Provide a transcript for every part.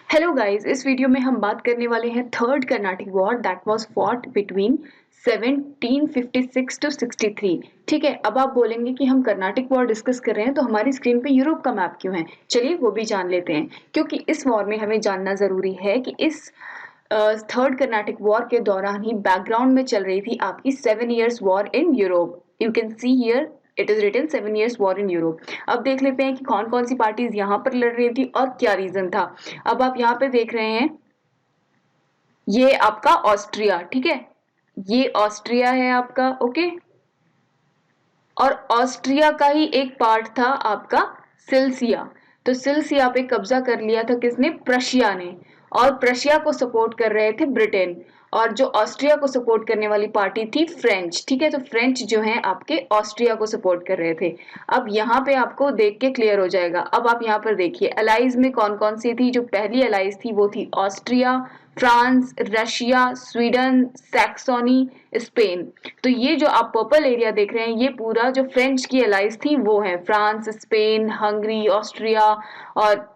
Hello guys, इस video में हम बात करने वाले हैं third Carnatic war that was fought between 1756 to 63। ठीक है, अब आप बोलेंगे कि हम कर्नाटिक वॉर डिस्कस कर रहे हैं तो हमारी स्क्रीन पे यूरोप का मैप क्यों है। चलिए वो भी जान लेते हैं, क्योंकि इस वॉर में हमें जानना जरूरी है कि इस थर्ड कर्नाटिक वॉर के दौरान ही बैकग्राउंड में चल रही थी आपकी 7 years war in Europe. You can see here it is written 7 years war in Europe. अब देख लेते हैं कि कौन कौन सी पार्टीज यहाँ पर लड़ रही थी और क्या रीजन था। अब आप यहाँ पे देख रहे हैं, ये आपका ऑस्ट्रिया, ठीक है, ये ऑस्ट्रिया है आपका, ओके। और ऑस्ट्रिया का ही एक पार्ट था आपका सिल्सिया। तो सिल्सिया पे कब्जा कर लिया था किसने? प्रशिया ने। और प्रशिया को सपोर्ट कर रहे थे ब्रिटेन, और जो ऑस्ट्रिया को सपोर्ट करने वाली पार्टी थी फ्रेंच। ठीक है, तो फ्रेंच जो है आपके ऑस्ट्रिया को सपोर्ट कर रहे थे। अब यहाँ पे आपको देख के क्लियर हो जाएगा। अब आप यहाँ पर देखिए अलाइज में कौन कौन सी थी। जो पहली अलाइज थी वो थी Austria, France, Russia, Sweden, Saxony, Spain. तो ये जो आप पर्पल एरिया देख रहे हैं, ये पूरा जो फ्रेंच की अलाइज थी वो है फ्रांस, स्पेन, हंगरी, ऑस्ट्रिया। और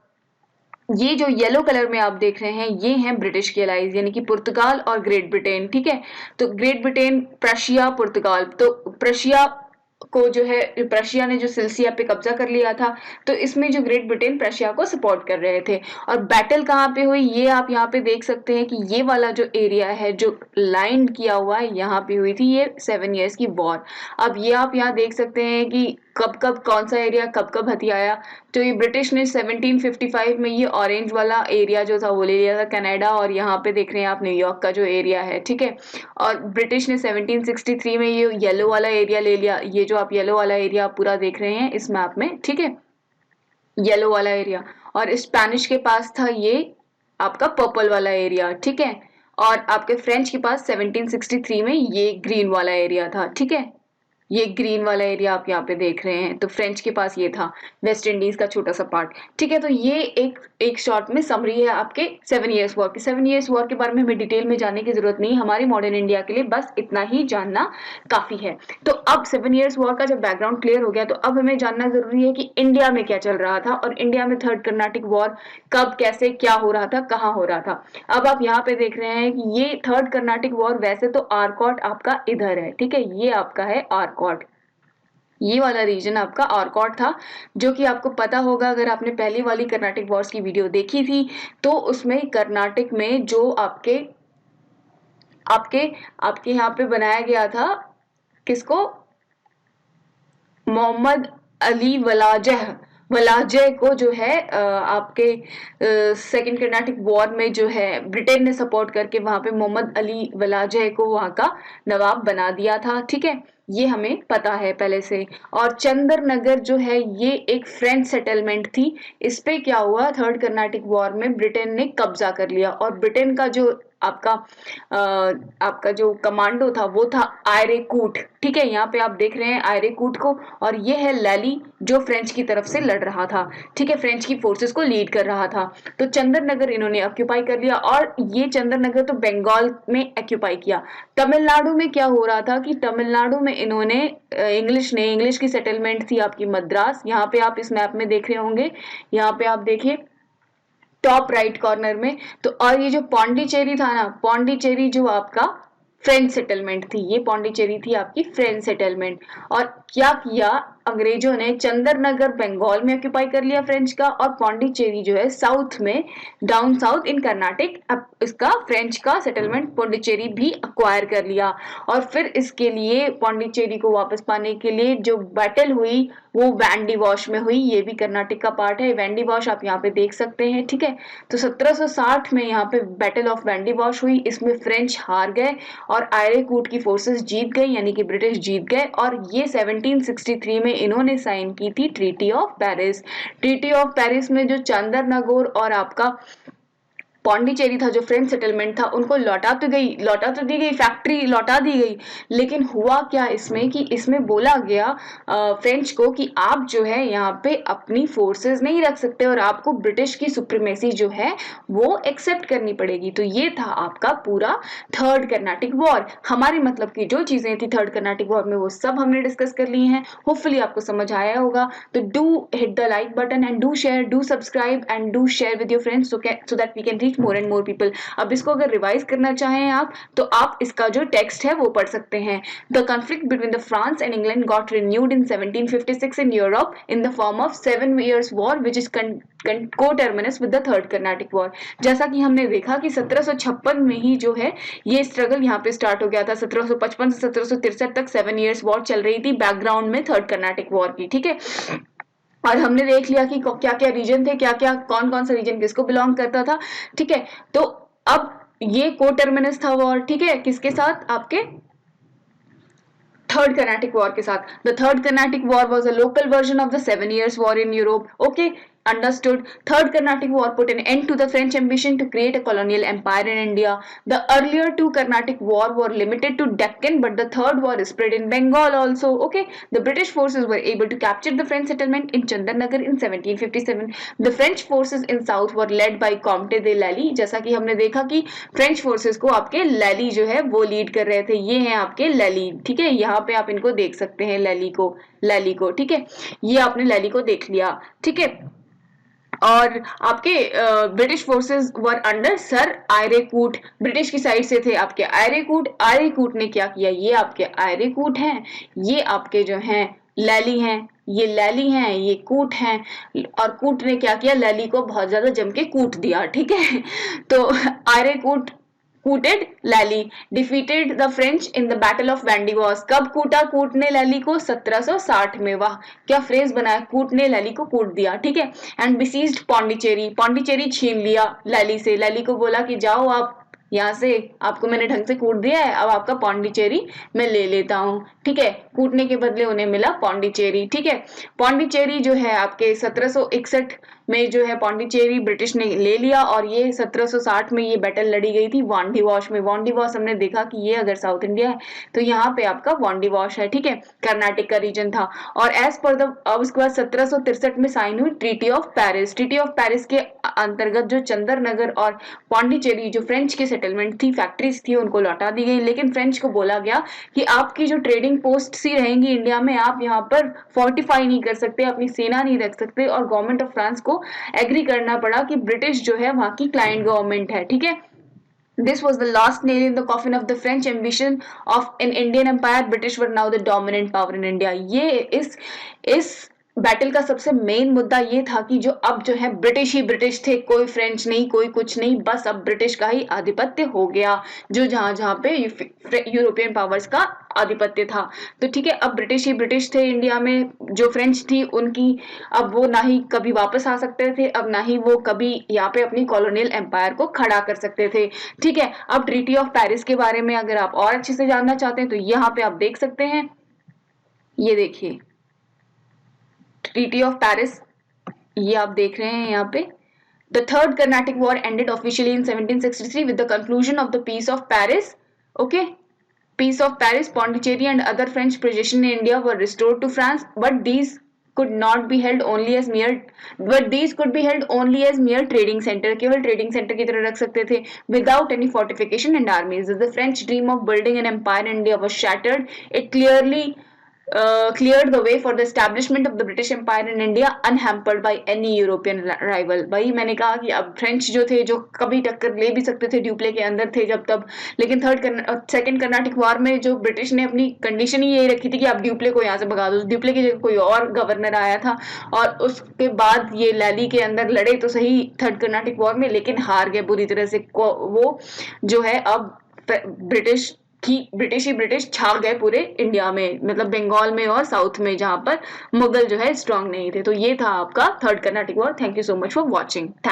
ये जो येलो कलर में आप देख रहे हैं, ये हैं ब्रिटिश की अलाइज, यानी कि पुर्तगाल और ग्रेट ब्रिटेन। ठीक है, तो ग्रेट ब्रिटेन, प्रशिया, पुर्तगाल। तो प्रशिया को जो है, प्रशिया ने जो सिल्सिया पे कब्जा कर लिया था, तो इसमें जो ग्रेट ब्रिटेन प्रशिया को सपोर्ट कर रहे थे। और बैटल कहाँ पे हुई, ये आप यहाँ पे देख सकते हैं कि ये वाला जो एरिया है जो लाइन किया हुआ है, यहाँ पे हुई थी ये 7 years की वॉर। अब ये आप यहाँ देख सकते हैं कि कब कब कौन सा एरिया कब कब हथियाया। तो ये ब्रिटिश ने 1755 में ये ऑरेंज वाला एरिया जो था वो ले लिया था, कनाडा। और यहाँ पे देख रहे हैं आप न्यूयॉर्क का जो एरिया है, ठीक है। और ब्रिटिश ने 1763 में ये येलो वाला एरिया ले लिया। ये जो आप येलो वाला एरिया पूरा देख रहे हैं इस मैप में, ठीक है, येलो वाला एरिया। और स्पेनिश के पास था ये आपका पर्पल वाला एरिया, ठीक है। और आपके फ्रेंच के पास 1763 में ये ग्रीन वाला एरिया था, ठीक है। ये ग्रीन वाला एरिया आप यहाँ पे देख रहे हैं, तो फ्रेंच के पास ये था, वेस्ट इंडीज का छोटा सा पार्ट। ठीक है, तो ये एक एक शॉर्ट में समरी है आपके 7 years वॉर की। 7 years वॉर के बारे में हमें डिटेल में जानने की जरूरत नहीं, हमारी मॉडर्न इंडिया के लिए बस इतना ही जानना काफी है। तो अब 7 years वॉर का जब बैकग्राउंड क्लियर हो गया, तो अब हमें जानना जरूरी है कि इंडिया में क्या चल रहा था, और इंडिया में थर्ड कर्नाटिक वॉर कब, कैसे, क्या हो रहा था, कहाँ हो रहा था। अब आप यहाँ पे देख रहे हैं कि ये थर्ड कर्नाटिक वॉर, वैसे तो आरकॉट आपका इधर है, ठीक है, ये आपका है आरकॉट। ये वाला रीजन आपका आरकॉट था, जो कि आपको पता होगा अगर आपने पहली वाली कर्नाटिक वॉर्स की वीडियो देखी थी, तो उसमें कर्नाटक में जो आपके आपके आपके यहाँ पे बनाया गया था, किसको? मोहम्मद अली वलाजह। वलाजह को जो है आपके सेकंड कर्नाटिक वॉर में जो है ब्रिटेन ने सपोर्ट करके वहां पे मोहम्मद अली वलाजह को वहां का नवाब बना दिया था, ठीक है, ये हमें पता है पहले से। और चंदर नगर जो है ये एक फ्रेंच सेटलमेंट थी। इस पे क्या हुआ, थर्ड कर्नाटिक वॉर में ब्रिटेन ने कब्जा कर लिया। और ब्रिटेन का जो आपका आपका जो कमांडो था वो था आयरेकूट, ठीक है, यहाँ पे आप देख रहे हैं आयरेकूट को। और ये है लैली, जो फ्रेंच की तरफ से लड़ रहा था, ठीक है, फ्रेंच की फोर्सेस को लीड कर रहा था। तो चंदर नगर इन्होंने ऑक्यूपाई कर लिया, और ये चंदर नगर तो बंगाल में ऑक्यूपाई किया। तमिलनाडु में क्या हो रहा था कि तमिलनाडु में इन्होंने इंग्लिश की सेटलमेंट थी आपकी मद्रास। यहाँ पे आप इस मैप में देख रहे होंगे, यहाँ पे आप देखिए टॉप राइट कॉर्नर में। तो और ये जो पौंडीचेरी था ना, पौंडीचेरी जो आपका फ्रेंच सेटलमेंट थी, ये पौंडीचेरी थी आपकी फ्रेंच सेटलमेंट। और क्या किया अंग्रेजों ने, चंदर नगर बंगाल में ऑक्यूपाई कर लिया फ्रेंच का, और पौंडीचेरी जो है साउथ में, डाउन साउथ इन कर्नाटक, इसका फ्रेंच का सेटलमेंट पौंडीचेरी भी अक्वायर कर लिया। और फिर इसके लिए पौंडीचेरी को वापस पाने के लिए जो बैटल हुई वो वैंडी वॉश में हुई। ये भी कर्नाटक का पार्ट है, वैंडी वॉश आप यहाँ पे देख सकते हैं, ठीक है। तो 1760 में यहाँ पे बैटल ऑफ वैंडी वॉश हुई, इसमें फ्रेंच हार गए और आयरेकूट की फोर्सेस जीत गई, यानी कि ब्रिटिश जीत गए। और ये 1763 में इन्होंने साइन की थी treaty of Paris. Treaty of Paris में जो चंदर नगौर और आपका पौंडीचेरी था जो फ्रेंच सेटलमेंट था, उनको लौटा तो दी गई, फैक्ट्री लौटा दी गई, लेकिन हुआ क्या इसमें कि इसमें बोला गया फ्रेंच को कि आप जो है यहाँ पे अपनी फोर्सेस नहीं रख सकते और आपको ब्रिटिश की सुप्रीमेसी जो है वो एक्सेप्ट करनी पड़ेगी। तो ये था आपका पूरा थर्ड कर्नाटिक वॉर। हमारी मतलब की जो चीजें थी थर्ड कर्नाटिक वॉर में वो सब हमने डिस्कस कर ली हैं। होपफुली आपको समझ आया होगा। तो do hit the like button and do share, do subscribe and do share with your friends so that we can reach more and more people. अब इसको अगर रिवाइज करना चाहें आप तो आप इसका जो टेक्स्ट है वो पढ़ सकते हैं। The conflict between the France and England got renewed in 1756 in Europe in the form of 7 years war which is co-terminus with the third Carnatic War। जैसा कि हमने देखा कि 1756 में ही जो है ये स्ट्रगल यहाँ पे स्टार्ट हो गया था। 1755 से 1763 तक 7 years war चल रही थी बैकग्राउंड में थर्ड कर्नाटिक वॉर की, ठीक है। और हमने देख लिया कि क्या क्या रीजन थे, क्या क्या कौन कौन सा रीजन किसको बिलोंग करता था, ठीक है। तो अब ये को टर्मिनस था वॉर, ठीक है, किसके साथ, आपके थर्ड कर्नाटिक वॉर के साथ। The third Carnatic war was a local version of the 7 years war in Europe। Okay, understood। Third Carnatic War put an end to the French ambition to create a colonial empire in India। The earlier two Carnatic War were limited to Deccan, but the third war spread in Bengal also। Okay, the British forces were able to capture the French settlement in Chandarnagar in 1757। The French forces in south were led by Comte de Lally। जैसा कि हमने देखा कि French forces को आपके लैली जो है वो लीड कर रहे थे। ये हैं आपके लैली, ठीक है, यहाँ पे आप इनको देख सकते हैं लैली को, ठीक है, ये आपने लैली को देख लिया, ठीक है। और आपके British forces were under sir Eyre Coote, British की साइड से थे आपके आयरेकूट ने क्या किया, ये आपके आयरेकूट हैं, ये आपके जो हैं लैली हैं, ये लैली हैं, ये कूट हैं, और कूट ने क्या किया, लैली को बहुत ज्यादा जम के कूट दिया, ठीक है। तो आयरेकूट कूटेड Lally, defeated the French in the battle of Wandiwash. कब कूटा कूट ने लैली को, 1760 में। वाह, क्या फ्रेज बनाया, कूट ने लैली को कूट दिया, ठीक है। एंड बिसीज्ड पौंडीचेरी छीन लिया लैली से, लैली को बोला कि जाओ आप यहाँ से, आपको मैंने ढंग से कूट दिया है, अब आपका पौंडीचेरी मैं ले लेता हूँ, ठीक है। कूटने के बदले उन्हें मिला पौंडीचेरी, ठीक है। पौंडीचेरी जो है आपके 1761 में जो है पौंडीचेरी ब्रिटिश ने ले लिया, और ये 1760 में ये बैटल लड़ी गई थी वांडीवॉश में। वांडीवॉश हमने देखा कि ये अगर साउथ इंडिया है तो यहाँ पे आपका वांडीवॉश है, ठीक है, कर्नाटक का रीजन था। और एज पर द, अब उसके बाद 1763 में साइन हुई treaty of Paris. Treaty of Paris के अंतर्गत जो चंदरनगर और पौंडीचेरी जो फ्रेंच की सेटलमेंट थी, फैक्ट्रीज थी, उनको लौटा दी गई। लेकिन फ्रेंच को बोला गया कि आपकी जो ट्रेडिंग पोस्ट सी रहेंगी इंडिया में, आप यहाँ पर फोर्टिफाई नहीं कर सकते, अपनी सेना नहीं रख सकते, और गवर्नमेंट ऑफ फ्रांस को एग्री करना पड़ा कि ब्रिटिश जो है वहां की क्लाइंट गवर्नमेंट है, ठीक है। This was the last nail in the coffin of the French ambition of an Indian empire। British were now the dominant power in India। ये इस बैटल का सबसे मेन मुद्दा ये था कि जो अब जो है ब्रिटिश ही ब्रिटिश थे, कोई फ्रेंच नहीं, कोई कुछ नहीं, बस अब ब्रिटिश का ही आधिपत्य हो गया, जो जहां पे यूरोपियन पावर्स का आधिपत्य था। तो ठीक है, अब ब्रिटिश ही ब्रिटिश थे इंडिया में, जो फ्रेंच थी उनकी अब वो ना ही कभी वापस आ सकते थे, अब ना ही वो कभी यहाँ पे अपनी कॉलोनियल एम्पायर को खड़ा कर सकते थे, ठीक है। अब ट्रीटी ऑफ पेरिस के बारे में अगर आप और अच्छे से जानना चाहते हैं तो यहाँ पे आप देख सकते हैं, ये देखिए ट्रीटी ऑफ पेरिस, ये आप देख रहे हैं यहाँ पे। The Third Carnatic War ended officially in 1763 with the conclusion of the Peace of Paris। Okay, Peace of Paris, Pondicherry and other French possessions in India were restored to France, but these could be held only as mere trading center। केवल trading center की तरह रख सकते थे, without any fortification and armies। The French dream of building an empire in India was shattered। It cleared the way for the establishment of the British Empire in India unhampered by any European rival। भाई मैंने कहा कि अब French जो थे, जो कभी टक्कर ले भी सकते थे, ड्यूप्ले के अंदर थे जब तब, लेकिन सेकंड कर्नाटिक वॉर में जो ब्रिटिश ने अपनी कंडीशन ही यही रखी थी कि आप ड्यूप्ले को यहाँ से भगा दो। ड्यूप्ले की जगह कोई और गवर्नर आया था, और उसके बाद ये लैली के अंदर लड़े तो सही थर्ड कर्नाटिक वॉर में, लेकिन हार गए बुरी तरह से। वो जो है अब ब्रिटिश छा गए पूरे इंडिया में, मतलब बंगाल में और साउथ में, जहां पर मुगल जो है स्ट्रांग नहीं थे। तो ये था आपका third Carnatic war. Thank you so much for watching.